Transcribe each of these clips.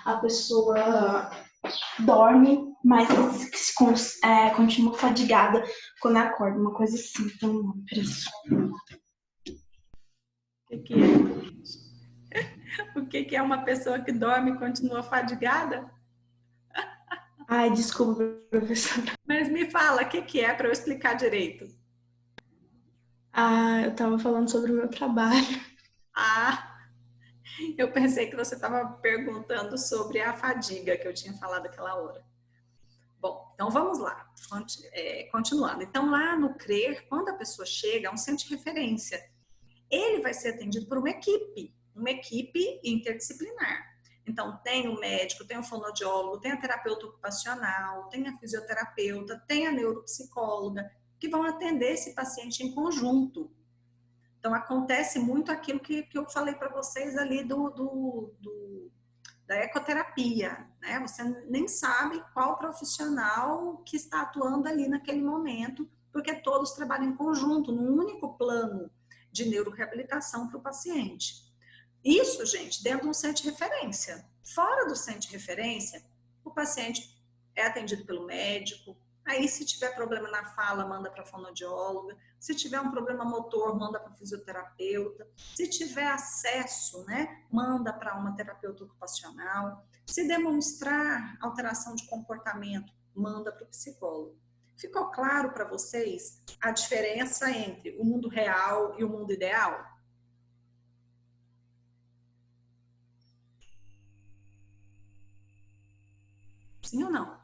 a pessoa dorme, mas continua fadigada quando acorda, uma coisa assim, tem um nome pra isso. O que é? O que é uma pessoa que dorme e continua fadigada? Ai, desculpa, professora. Mas me fala, o que é para eu explicar direito? Ah, eu tava falando sobre o meu trabalho. Ah, eu pensei que você estava perguntando sobre a fadiga que eu tinha falado aquela hora. Bom, então vamos lá, continuando. Então, lá no CRER, quando a pessoa chega a um centro de referência, ele vai ser atendido por uma equipe interdisciplinar. Então, tem o médico, tem o fonoaudiólogo, tem a terapeuta ocupacional, tem a fisioterapeuta, tem a neuropsicóloga, que vão atender esse paciente em conjunto. Então, acontece muito aquilo que eu falei para vocês ali da ecoterapia, né? Você nem sabe qual profissional que está atuando ali naquele momento, porque todos trabalham em conjunto, num único plano de neuroreabilitação para o paciente. Isso, gente, dentro de um centro de referência. Fora do centro de referência, o paciente é atendido pelo médico. Aí, se tiver problema na fala, manda para a fonoaudióloga. Se tiver um problema motor, manda para o fisioterapeuta. Se tiver acesso, né, manda para uma terapeuta ocupacional. Se demonstrar alteração de comportamento, manda para o psicólogo. Ficou claro para vocês a diferença entre o mundo real e o mundo ideal? Sim ou não?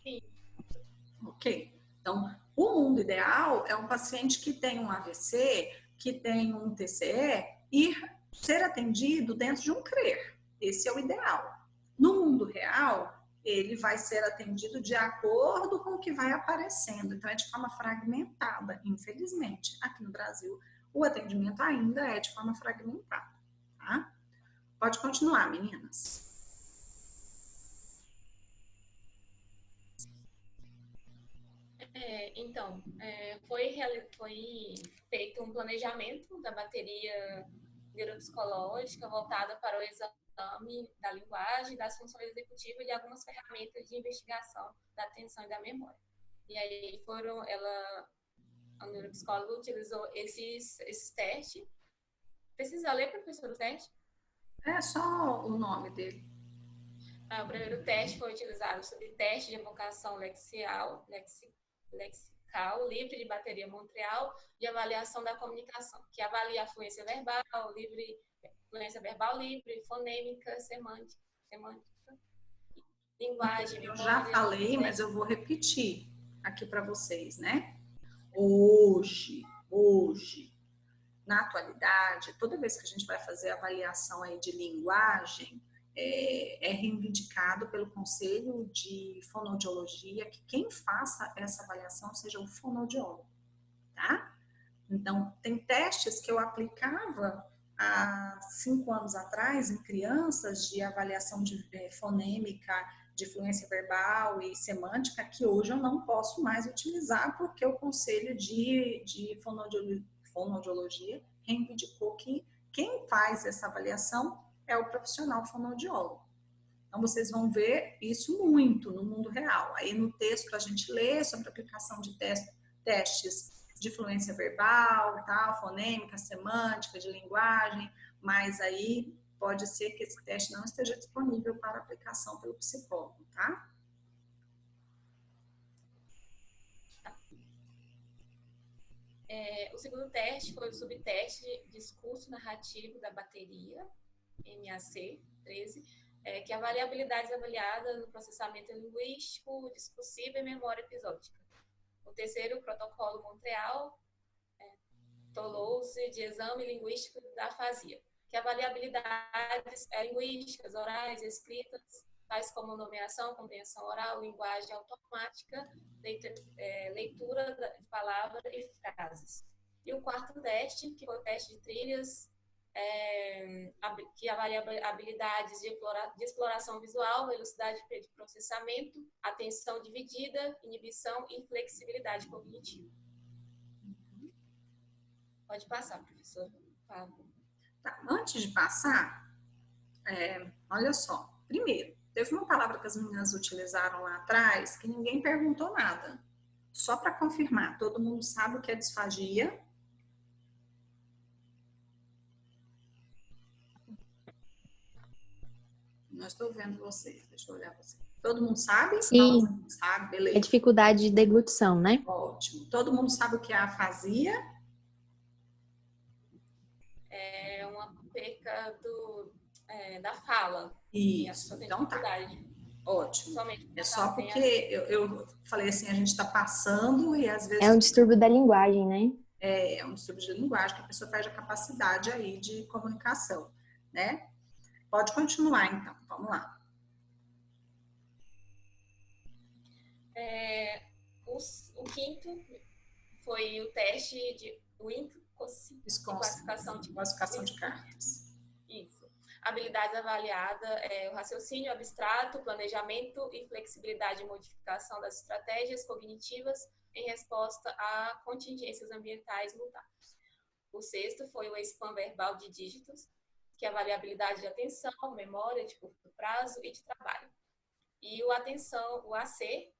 Sim. Ok. Então, o mundo ideal é um paciente que tem um AVC, que tem um TCE, e ser atendido dentro de um CRER. Esse é o ideal. No mundo real, ele vai ser atendido de acordo com o que vai aparecendo. Então, é de forma fragmentada, infelizmente. Aqui no Brasil, o atendimento ainda é de forma fragmentada. Tá? Pode continuar, meninas. Então, foi feito um planejamento da bateria neuropsicológica voltada para o exame da linguagem, das funções executivas e de algumas ferramentas de investigação da atenção e da memória. E aí a neuropsicóloga utilizou esses testes. Precisa ler, professor, o teste? É só o nome dele. O primeiro teste foi utilizado sobre teste de evocação lexical, livre de bateria Montreal, de avaliação da comunicação, que avalia a fluência verbal livre, fonêmica, semântica, linguagem, Eu memória. já falei, mas eu vou repetir aqui para vocês, né? Hoje, na atualidade, toda vez que a gente vai fazer avaliação aí de linguagem, é reivindicado pelo Conselho de Fonoaudiologia que quem faça essa avaliação seja o fonoaudiólogo, tá? Então, tem testes que eu aplicava há 5 anos atrás em crianças de avaliação de fonêmica, de fluência verbal e semântica, que hoje eu não posso mais utilizar porque o Conselho de Fonoaudiologia reivindicou que quem faz essa avaliação é o profissional fonoaudiólogo. Então, vocês vão ver isso muito no mundo real. Aí, no texto, a gente lê sobre a aplicação de testes de fluência verbal, tá? Fonêmica, semântica, de linguagem, mas aí pode ser que esse teste não esteja disponível para aplicação pelo psicólogo, tá? O segundo teste foi o subteste de discurso narrativo da bateria, MAC 13, que avalia habilidades avaliadas no processamento linguístico, discursivo e memória episódica. O terceiro, o protocolo Montreal, Toulouse, de exame linguístico da afasia, que avalia habilidades linguísticas, orais e escritas, tais como nomeação, compreensão oral, linguagem automática, leitura de palavras e frases. E o quarto teste, que foi o teste de trilhas, que avalia habilidades de exploração visual, velocidade de processamento, atenção dividida, inibição e flexibilidade cognitiva. Pode passar, professor. Por favor. Tá, antes de passar, olha só. Primeiro, teve uma palavra que as meninas utilizaram lá atrás que ninguém perguntou nada. Só para confirmar, todo mundo sabe o que é disfagia? Não estou vendo vocês, deixa eu olhar vocês. Todo mundo sabe? Sim. Não sabe, É beleza. dificuldade de deglutição, né? Ótimo. Todo mundo sabe o que é afasia? É uma perca da fala. Isso, então tá. Ótimo. É só porque eu falei assim, a gente está passando e às vezes... É um distúrbio da linguagem, né? É um distúrbio de linguagem, que a pessoa perde a capacidade aí de comunicação, né? Pode continuar, então. Vamos lá. O quinto foi o teste de classificação de cartas. Isso. Habilidades avaliadas o raciocínio abstrato, planejamento e flexibilidade e modificação das estratégias cognitivas em resposta a contingências ambientais mutáveis. O sexto foi o expam verbal de dígitos, que avalia a habilidade de atenção, memória de curto prazo e de trabalho. E o AC,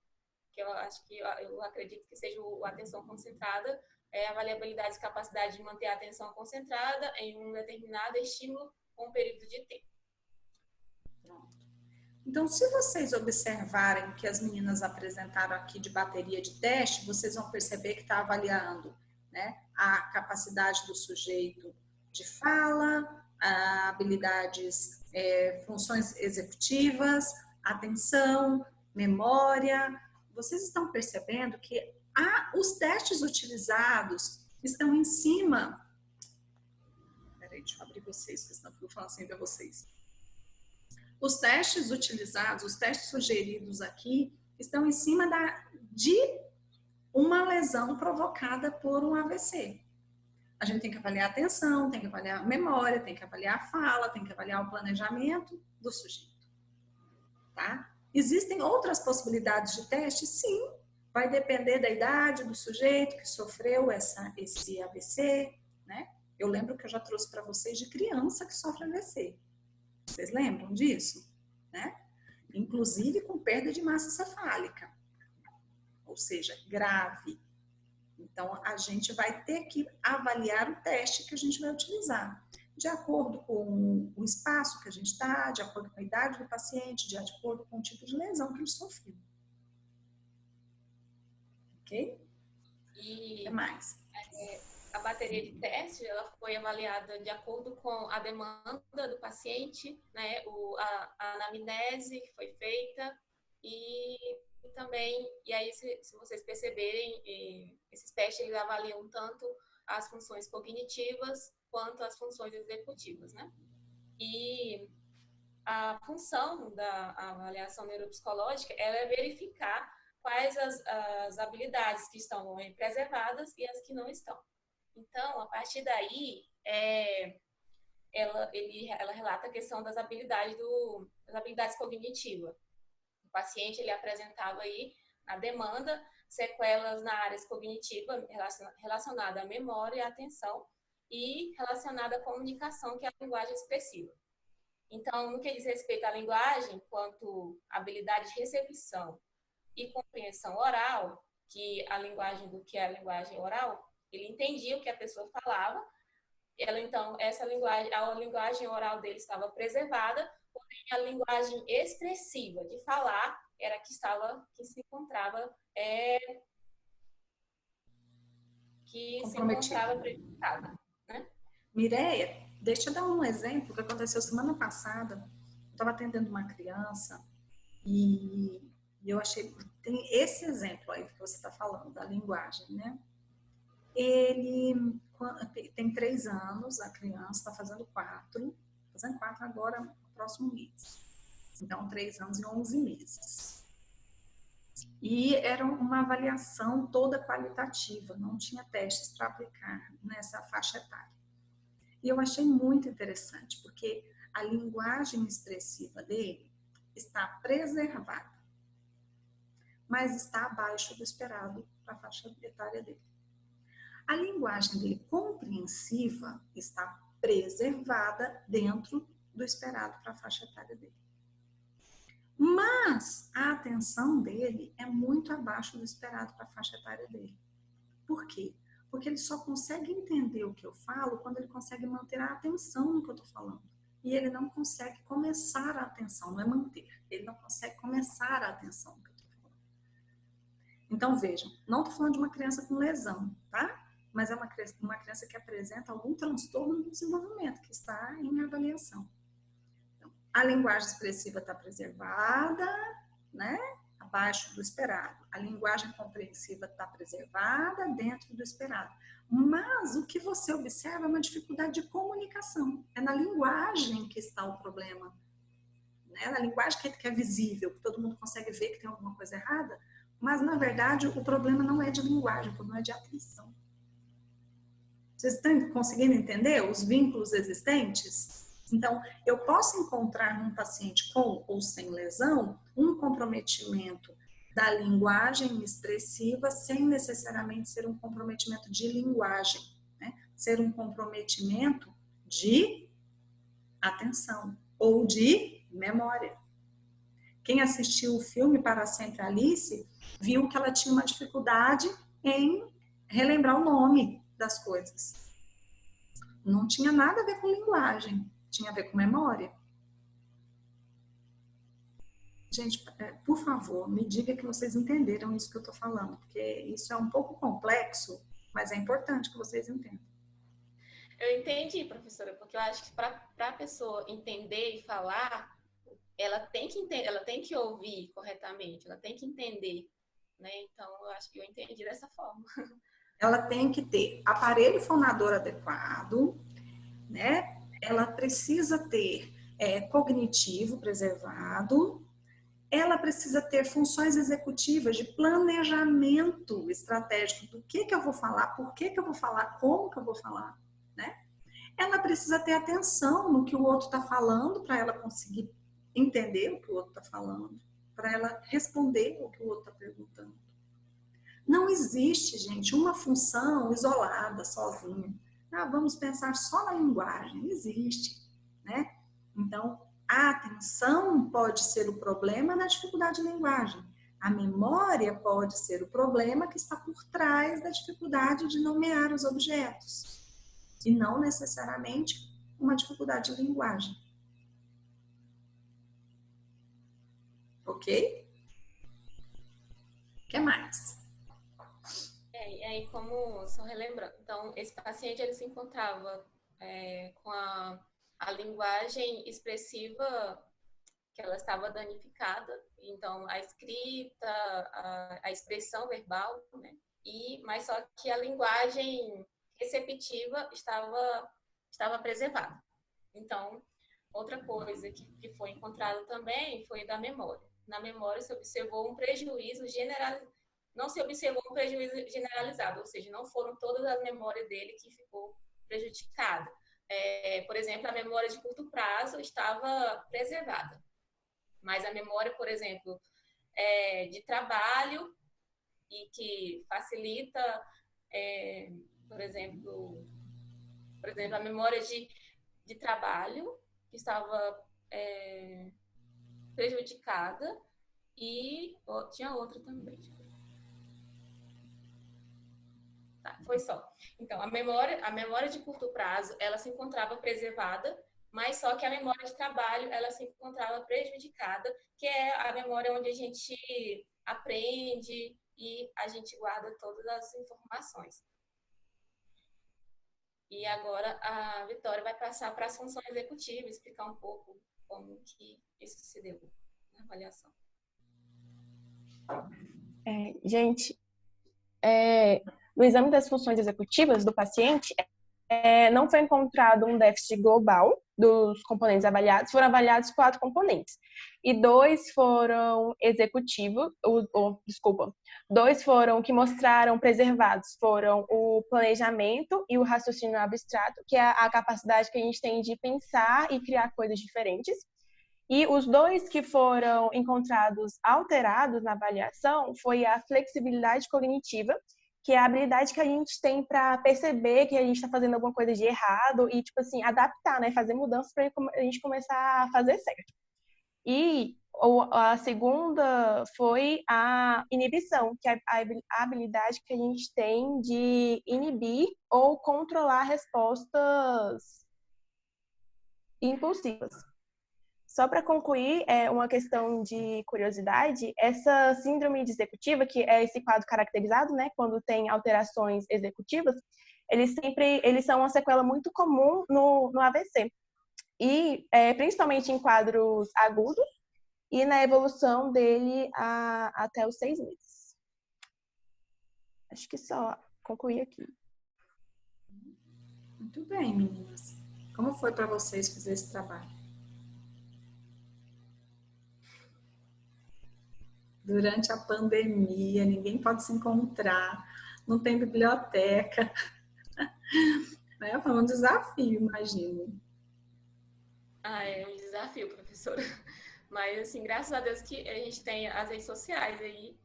que eu acredito que seja o atenção concentrada, avalia a habilidade e capacidade de manter a atenção concentrada em um determinado estímulo com um período de tempo. Pronto. Então, se vocês observarem o que as meninas apresentaram aqui de bateria de teste, vocês vão perceber que está avaliando, né, a capacidade do sujeito de fala, habilidades, funções executivas, atenção, memória. Vocês estão percebendo que os testes utilizados estão em cima... Peraí, deixa eu abrir vocês, porque senão eu fico falando assim para vocês. Os testes utilizados, os testes sugeridos aqui, estão em cima de uma lesão provocada por um AVC. A gente tem que avaliar a atenção, tem que avaliar a memória, tem que avaliar a fala, tem que avaliar o planejamento do sujeito. Tá? Existem outras possibilidades de teste? Sim. Vai depender da idade do sujeito que sofreu esse AVC, né? Eu lembro que eu já trouxe para vocês de criança que sofre AVC. Vocês lembram disso? Né? Inclusive com perda de massa cefálica. Ou seja, grave. Então, a gente vai ter que avaliar o teste que a gente vai utilizar. De acordo com o espaço que a gente está, de acordo com a idade do paciente, de acordo com o tipo de lesão que ele sofreu. Ok? E o que mais? A bateria de teste ela foi avaliada de acordo com a demanda do paciente, né? A anamnese que foi feita e também, e aí se vocês perceberem, esses testes eles avaliam tanto as funções cognitivas quanto as funções executivas, né? E a função da avaliação neuropsicológica ela é verificar quais as habilidades que estão preservadas e as que não estão. Então, a partir daí, ela relata a questão das habilidades cognitivas. O paciente ele apresentava aí na demanda sequelas na área cognitiva relacionada à memória, à atenção e relacionada à comunicação, que é a linguagem expressiva. Então, no que diz respeito à linguagem, quanto habilidade de recepção e compreensão oral, que a linguagem oral, ele entendia o que a pessoa falava, então, a linguagem oral dele estava preservada, porém a linguagem expressiva de falar era que se encontrava prejudicada, né? Mireia, deixa eu dar um exemplo que aconteceu semana passada. Eu estava atendendo uma criança e eu achei... Tem esse exemplo aí que você está falando, da linguagem, né? Ele tem 3 anos, a criança está fazendo 4 agora no próximo mês. Então, 3 anos e 11 meses. E era uma avaliação toda qualitativa, não tinha testes para aplicar nessa faixa etária. E eu achei muito interessante, porque a linguagem expressiva dele está preservada, mas está abaixo do esperado para a faixa etária dele. A linguagem dele compreensiva está preservada dentro do esperado para a faixa etária dele. Mas a atenção dele é muito abaixo do esperado para a faixa etária dele. Por quê? Porque ele só consegue entender o que eu falo quando ele consegue manter a atenção no que eu estou falando. E ele não consegue começar a atenção, não é manter. Ele não consegue começar a atenção no que eu estou falando. Então, vejam, não estou falando de uma criança com lesão, tá? Mas é uma criança que apresenta algum transtorno no desenvolvimento, que está em avaliação. Então, a linguagem expressiva está preservada, né? Abaixo do esperado. A linguagem compreensiva está preservada dentro do esperado. Mas o que você observa é uma dificuldade de comunicação. É na linguagem que está o problema. Né? Na linguagem que é visível, que todo mundo consegue ver que tem alguma coisa errada, mas, na verdade, o problema não é de linguagem, o problema é de atenção. Vocês estão conseguindo entender os vínculos existentes? Então, eu posso encontrar num paciente com ou sem lesão um comprometimento da linguagem expressiva sem necessariamente ser um comprometimento de linguagem, né? Ser um comprometimento de atenção ou de memória. Quem assistiu o filme Para Sempre Alice viu que ela tinha uma dificuldade em relembrar o nome das coisas. Não tinha nada a ver com linguagem. Tinha a ver com memória. Gente, por favor, me diga que vocês entenderam isso que eu estou falando, porque isso é um pouco complexo, mas é importante que vocês entendam. Eu entendi, professora, porque eu acho que para a pessoa entender e falar, ela tem que entender, ela tem que ouvir corretamente, ela tem que entender, né? Então, eu acho que eu entendi dessa forma. Ela tem que ter aparelho fonador adequado, né? Ela precisa ter cognitivo preservado, ela precisa ter funções executivas de planejamento estratégico do que eu vou falar, por que eu vou falar, como que eu vou falar, né? Ela precisa ter atenção no que o outro está falando para ela conseguir entender o que o outro está falando, para ela responder o que o outro está perguntando. Não existe, gente, uma função isolada, sozinha. Vamos pensar só na linguagem. Existe, né? Então, a atenção pode ser o problema na dificuldade de linguagem. A memória pode ser o problema que está por trás da dificuldade de nomear os objetos. E não necessariamente uma dificuldade de linguagem. Ok? O que mais? E aí, como, só relembrando, então, esse paciente, ele se encontrava com a linguagem expressiva, que ela estava danificada, então, a escrita, a expressão verbal, né? Mas só que a linguagem receptiva estava preservada. Então, outra coisa que foi encontrada também foi da memória. Na memória se observou um prejuízo generalizado. Não se observou um prejuízo generalizado, ou seja, não foram todas as memórias dele que ficou prejudicada. Por exemplo, a memória de curto prazo estava preservada, mas a memória, por exemplo, de trabalho e que facilita, por exemplo, a memória de trabalho que estava prejudicada e tinha outra também. Tá, foi só. Então, a memória de curto prazo, ela se encontrava preservada, mas só que a memória de trabalho, ela se encontrava prejudicada, que é a memória onde a gente aprende e a gente guarda todas as informações. E agora a Vitória vai passar para as funções executivas, explicar um pouco como que isso se deu na avaliação. Gente, no exame das funções executivas do paciente, não foi encontrado um déficit global dos componentes avaliados, foram avaliados 4 componentes. E 2 foram executivos, 2 foram que mostraram preservados, foram o planejamento e o raciocínio abstrato, que é a capacidade que a gente tem de pensar e criar coisas diferentes. E os 2 que foram encontrados alterados na avaliação foi a flexibilidade cognitiva que é a habilidade que a gente tem para perceber que a gente está fazendo alguma coisa de errado e, tipo assim, adaptar, né? Fazer mudanças para a gente começar a fazer certo. E a segunda foi a inibição, que é a habilidade que a gente tem de inibir ou controlar respostas impulsivas. Só para concluir, uma questão de curiosidade, essa síndrome de executiva, que é esse quadro caracterizado, né, quando tem alterações executivas, eles são uma sequela muito comum no AVC. E principalmente em quadros agudos e na evolução dele até os 6 meses. Acho que só concluir aqui. Muito bem, meninas. Como foi para vocês fazer esse trabalho? Durante a pandemia, ninguém pode se encontrar, não tem biblioteca. Foi um desafio, imagino. É um desafio, professora. Mas, assim, graças a Deus que a gente tem as redes sociais aí,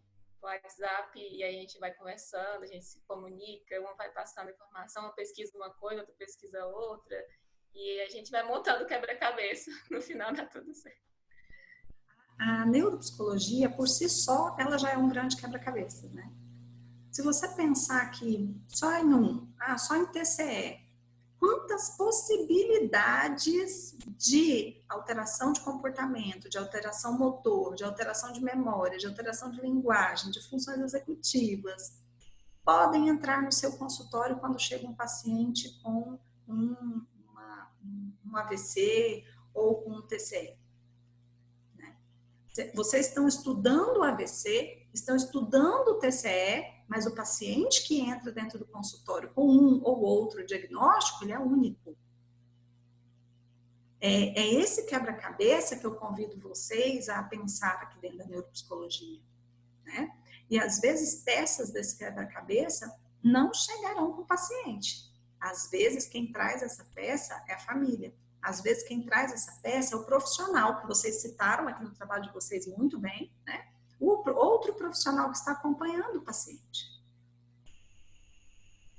o WhatsApp, e aí a gente vai conversando, a gente se comunica, uma vai passando informação, uma pesquisa uma coisa, outra pesquisa outra, e a gente vai montando o quebra-cabeça. No final dá tudo certo. A neuropsicologia, por si só, ela já é um grande quebra-cabeça, né? Se você pensar que só em TCE, quantas possibilidades de alteração de comportamento, de alteração motor, de alteração de memória, de alteração de linguagem, de funções executivas, podem entrar no seu consultório quando chega um paciente com um AVC ou com um TCE. Vocês estão estudando o AVC, estão estudando o TCE, mas o paciente que entra dentro do consultório com um ou outro diagnóstico, ele é único. É esse quebra-cabeça que eu convido vocês a pensar aqui dentro da neuropsicologia, né? E às vezes peças desse quebra-cabeça não chegarão com o paciente. Às vezes quem traz essa peça é a família. Às vezes quem traz essa peça é o profissional que vocês citaram aqui no trabalho de vocês muito bem, né? O outro profissional que está acompanhando o paciente.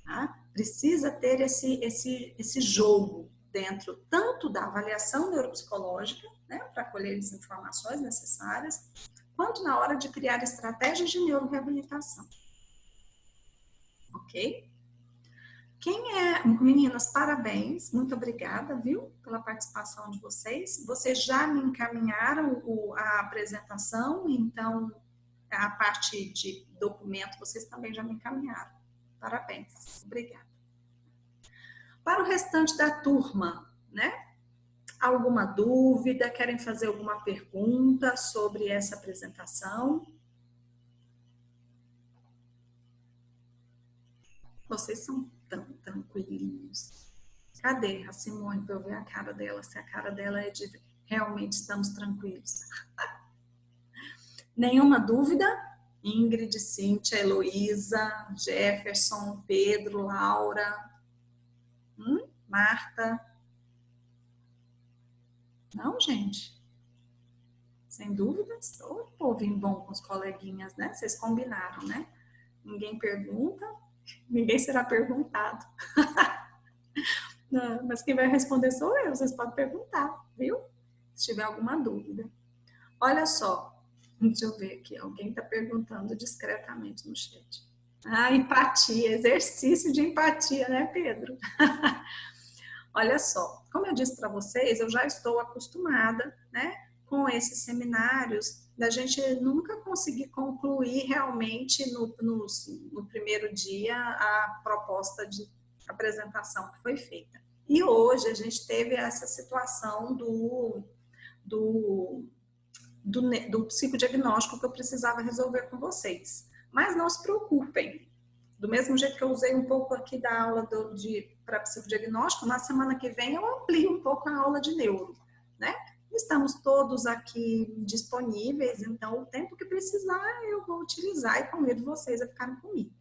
Tá? Precisa ter esse jogo dentro tanto da avaliação neuropsicológica, né, para colher as informações necessárias, quanto na hora de criar estratégias de neuroreabilitação. Ok? Meninas, parabéns, muito obrigada, viu, pela participação de vocês. Vocês já me encaminharam a apresentação, então a parte de documento vocês também já me encaminharam. Parabéns, obrigada. Para o restante da turma, né? Alguma dúvida? Querem fazer alguma pergunta sobre essa apresentação? Vocês são tão tranquilinhos. Cadê a Simone para eu ver a cara dela? Se a cara dela é de realmente estamos tranquilos. Nenhuma dúvida? Ingrid, Cíntia, Heloísa, Jefferson, Pedro, Laura, Marta. Não, gente? Sem dúvidas? Ô, povinho bom com os coleguinhas, né? Vocês combinaram, né? Ninguém pergunta. Ninguém será perguntado. Não, mas quem vai responder sou eu. Vocês podem perguntar, viu? Se tiver alguma dúvida. Olha só. Deixa eu ver aqui. Alguém está perguntando discretamente no chat. Empatia. Exercício de empatia, né, Pedro? Olha só. Como eu disse para vocês, eu já estou acostumada, né, com esses seminários da gente nunca conseguir concluir realmente no primeiro dia a proposta de apresentação que foi feita. E hoje a gente teve essa situação do psicodiagnóstico que eu precisava resolver com vocês. Mas não se preocupem. Do mesmo jeito que eu usei um pouco aqui da aula para psicodiagnóstico, na semana que vem eu amplio um pouco a aula de neuro, né? Estamos todos aqui disponíveis, então o tempo que precisar eu vou utilizar e convido vocês a ficarem comigo.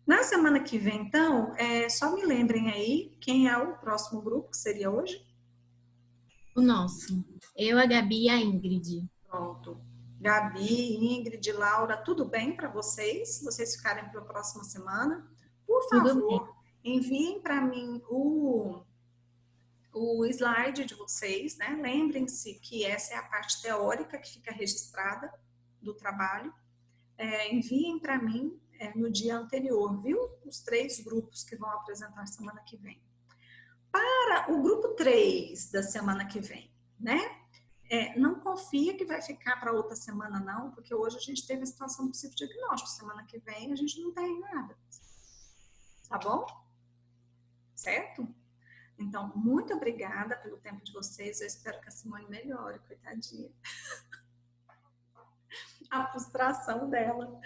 Na semana que vem, então, só me lembrem aí quem é o próximo grupo, que seria hoje? O nosso. Eu, a Gabi e a Ingrid. Pronto. Gabi, Ingrid, Laura, tudo bem para vocês? Vocês ficarem para a próxima semana? Por Tudo favor, enviem para mim o slide de vocês, né? Lembrem-se que essa é a parte teórica que fica registrada do trabalho. Enviem para mim no dia anterior, viu? Os 3 grupos que vão apresentar semana que vem. Para o grupo 3 da semana que vem, né? Não confia que vai ficar para outra semana, não, porque hoje a gente teve a situação do psicodiagnóstico. Semana que vem a gente não tem nada. Tá bom? Certo? Então, muito obrigada pelo tempo de vocês. Eu espero que a Simone melhore, coitadinha. A frustração dela.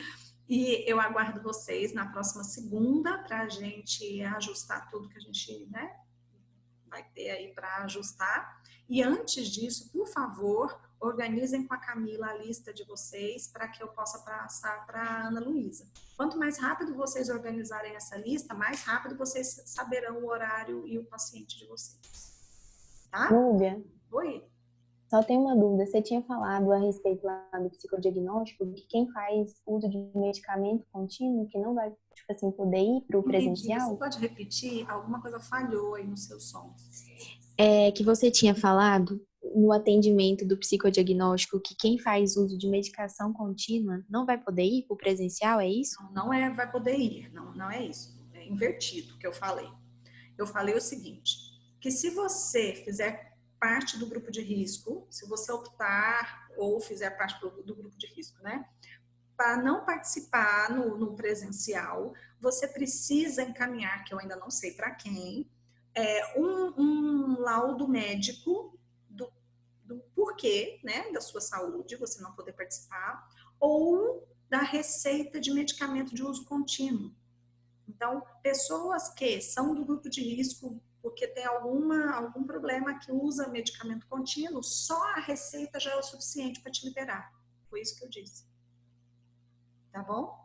E eu aguardo vocês na próxima segunda para a gente ajustar tudo que a gente, né, vai ter aí para ajustar. E antes disso, por favor, organizem com a Camila a lista de vocês para que eu possa passar para a Ana Luísa. Quanto mais rápido vocês organizarem essa lista, mais rápido vocês saberão o horário e o paciente de vocês. Tá? Lúbia, Oi? só tem uma dúvida. Você tinha falado a respeito lá do psicodiagnóstico que quem faz uso de medicamento contínuo, que não vai, tipo assim, poder ir para o presencial? Você pode repetir? Alguma coisa falhou aí no seu som. Que você tinha falado no atendimento do psicodiagnóstico que quem faz uso de medicação contínua não vai poder ir para o presencial, é isso? Não vai poder ir, não é isso. É invertido que eu falei. Eu falei o seguinte, que se você fizer parte do grupo de risco, se você optar ou fizer parte do grupo de risco, né? Para não participar no presencial, você precisa encaminhar, que eu ainda não sei para quem, um laudo médico do porquê, né, da sua saúde, você não poder participar, ou da receita de medicamento de uso contínuo. Então, pessoas que são do grupo de risco porque tem algum problema que usa medicamento contínuo, só a receita já é o suficiente para te liberar. Foi isso que eu disse. Tá bom?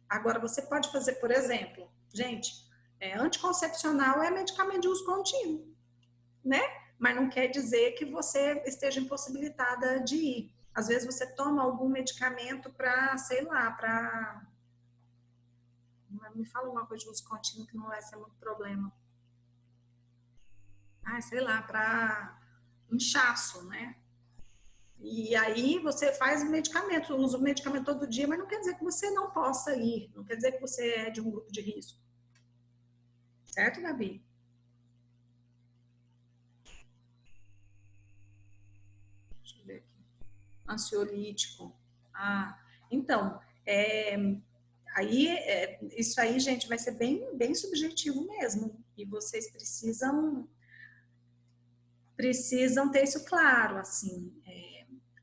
Agora, você pode fazer, por exemplo, gente, anticoncepcional é medicamento de uso contínuo, né? Mas não quer dizer que você esteja impossibilitada de ir. Às vezes você toma algum medicamento para, sei lá, para... Me fala uma coisa de uso contínuo que não vai ser muito problema. Sei lá, para inchaço, né? E aí você faz medicamento, usa o medicamento todo dia, mas não quer dizer que você não possa ir, não quer dizer que você é de um grupo de risco. Certo, Gabi? Deixa eu ver aqui. Ansiolítico. Então, isso aí, gente, vai ser bem, bem subjetivo mesmo. E vocês precisam ter isso claro, assim.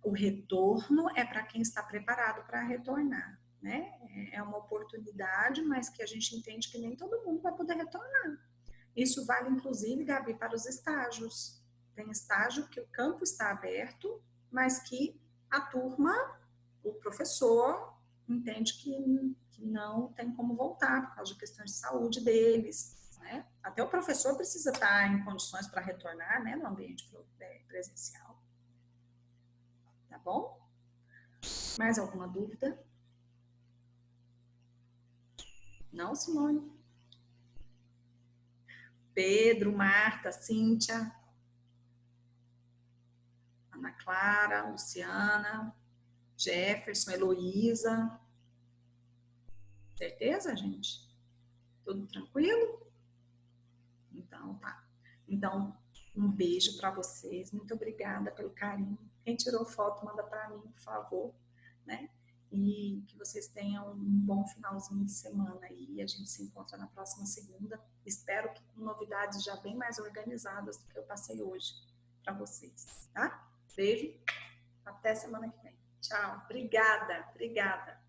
O retorno é para quem está preparado para retornar, né? É uma oportunidade, mas que a gente entende que nem todo mundo vai poder retornar. Isso vale, inclusive, Gabi, para os estágios. Tem estágio que o campo está aberto, mas que a turma, o professor, entende que não tem como voltar por causa de questões de saúde deles, né? Até o professor precisa estar em condições para retornar, né, no ambiente presencial. Tá bom? Mais alguma dúvida? Não, Simone? Pedro, Marta, Cíntia, Ana Clara, Luciana, Jefferson, Heloísa. Certeza, gente? Tudo tranquilo? Então, tá. Então, um beijo para vocês. Muito obrigada pelo carinho. Quem tirou foto, manda para mim, por favor, né? E que vocês tenham um bom finalzinho de semana aí. A gente se encontra na próxima segunda. Espero que com novidades já bem mais organizadas do que eu passei hoje para vocês, tá? Beijo. Até semana que vem. Tchau. Obrigada.